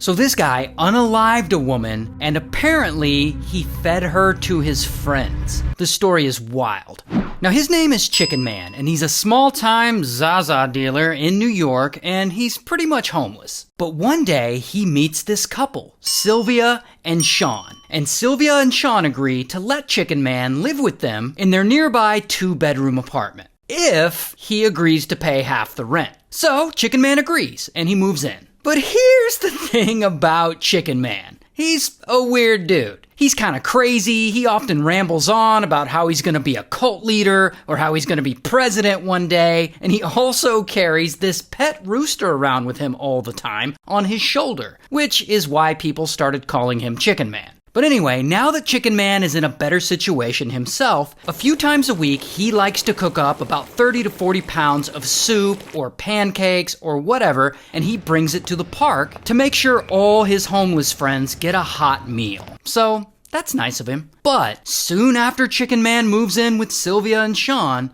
So this guy unalived a woman, and apparently he fed her to his friends. The story is wild. Now his name is Chicken Man, and he's a small-time Zaza dealer in New York, and he's pretty much homeless. But one day he meets this couple, Sylvia and Sean. And Sylvia and Sean agree to let Chicken Man live with them in their nearby 2-bedroom apartment, if he agrees to pay half the rent. So Chicken Man agrees, and he moves in. But here's the thing about Chicken Man. He's a weird dude. He's kind of crazy. He often rambles on about how he's going to be a cult leader or how he's going to be president one day. And he also carries this pet rooster around with him all the time on his shoulder, which is why people started calling him Chicken Man. But anyway, now that Chicken Man is in a better situation himself, a few times a week he likes to cook up about 30 to 40 pounds of soup or pancakes or whatever, and he brings it to the park to make sure all his homeless friends get a hot meal. So that's nice of him. But soon after Chicken Man moves in with Sylvia and Sean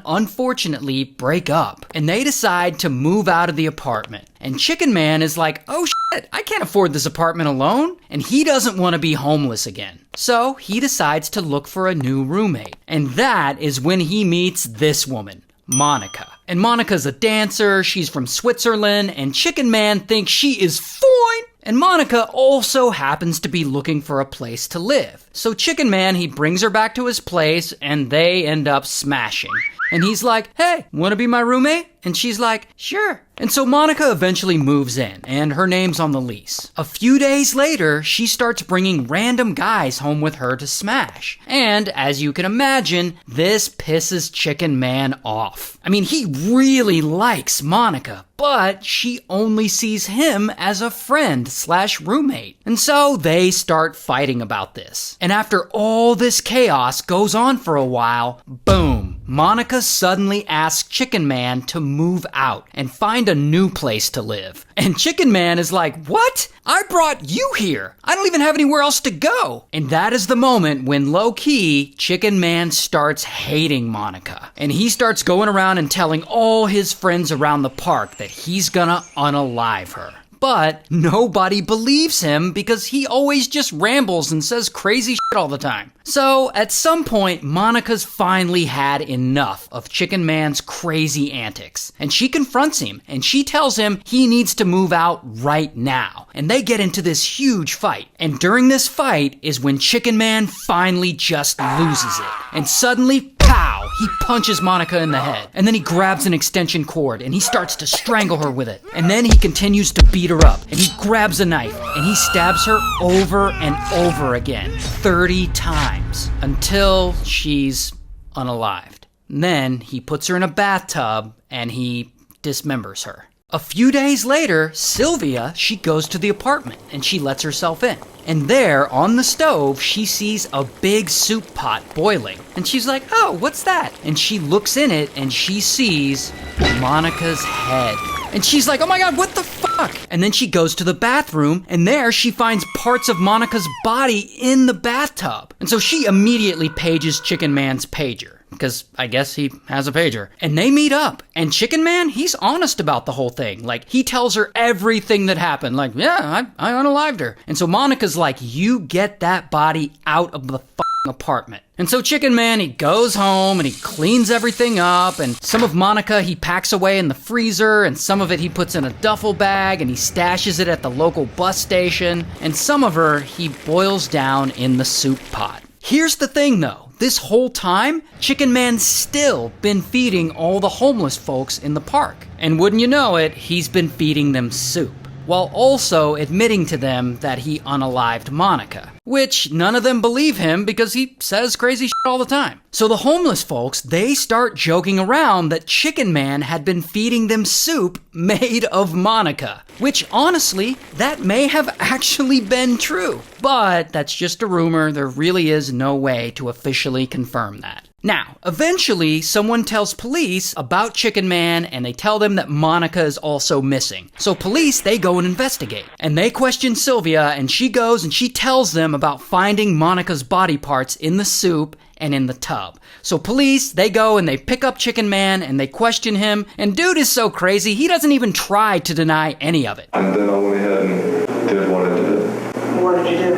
unfortunately break up, and they decide to move out of the apartment. And Chicken Man is like, oh shit, I can't afford this apartment alone, and he doesn't want to be homeless again. So he decides to look for a new roommate. And that is when he meets this woman, Monica. And Monica's a dancer, she's from Switzerland, and Chicken Man thinks she is fine. And Monica also happens to be looking for a place to live. So Chicken Man, he brings her back to his place, and they end up smashing. And he's like, hey, wanna be my roommate? And she's like, sure. And so Monica eventually moves in, and her name's on the lease. A few days later, she starts bringing random guys home with her to smash. And as you can imagine, this pisses Chicken Man off. I mean, he really likes Monica, but she only sees him as a friend/roommate. And so they start fighting about this. And after all this chaos goes on for a while, boom, Monica suddenly asks Chicken Man to move out and find a new place to live. And Chicken Man is like, what? I brought you here. I don't even have anywhere else to go. And that is the moment when low-key, Chicken Man starts hating Monica. And he starts going around and telling all his friends around the park that he's gonna unalive her. But nobody believes him because he always just rambles and says crazy shit all the time. So at some point, Monica's finally had enough of Chicken Man's crazy antics. And she confronts him and she tells him he needs to move out right now. And they get into this huge fight. And during this fight is when Chicken Man finally just loses it. And suddenly, pow! He punches Monica in the head. And then he grabs an extension cord and he starts to strangle her with it. And then he continues to beat her up. And he grabs a knife and he stabs her over and over again, 30 times, until she's unalived. And then he puts her in a bathtub and he dismembers her. A few days later, Sylvia, she goes to the apartment and she lets herself in. And there, on the stove, she sees a big soup pot boiling. And she's like, oh, what's that? And she looks in it and she sees Monica's head. And she's like, oh my God, what the fuck? And then she goes to the bathroom and there she finds parts of Monica's body in the bathtub. And so she immediately pages Chicken Man's pager, because I guess he has a pager. And they meet up. And Chicken Man, he's honest about the whole thing. Like, he tells her everything that happened. Like, yeah, I unalived her. And so Monica's like, you get that body out of the apartment. And so Chicken Man, he goes home and he cleans everything up, and some of Monica he packs away in the freezer, and some of it he puts in a duffel bag and he stashes it at the local bus station, and some of her he boils down in the soup pot. Here's the thing though, this whole time, Chicken Man's still been feeding all the homeless folks in the park. And wouldn't you know it, he's been feeding them soup, while also admitting to them that he unalived Monica. Which none of them believe him because he says crazy shit all the time. So the homeless folks, they start joking around that Chicken Man had been feeding them soup made of Monica. Which honestly, that may have actually been true. But that's just a rumor. There really is no way to officially confirm that. Now, eventually, someone tells police about Chicken Man and they tell them that Monica is also missing. So police, they go and investigate. And they question Sylvia and she goes and she tells them about finding Monica's body parts in the soup and in the tub. So police, they go and they pick up Chicken Man and they question him. And dude is so crazy, he doesn't even try to deny any of it. And then I went ahead and did what I did. What did you do?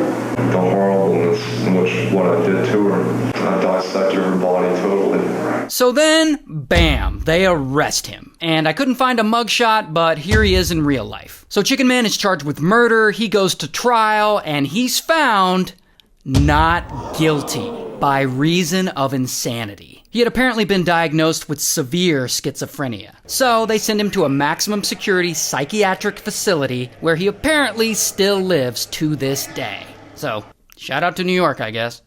The horribleness in which what I did to her. I dissected her body totally. So then, bam, they arrest him. And I couldn't find a mugshot, but here he is in real life. So Chicken Man is charged with murder, he goes to trial, and he's found not guilty by reason of insanity. He had apparently been diagnosed with severe schizophrenia. So they send him to a maximum security psychiatric facility where he apparently still lives to this day. So, shout out to New York, I guess.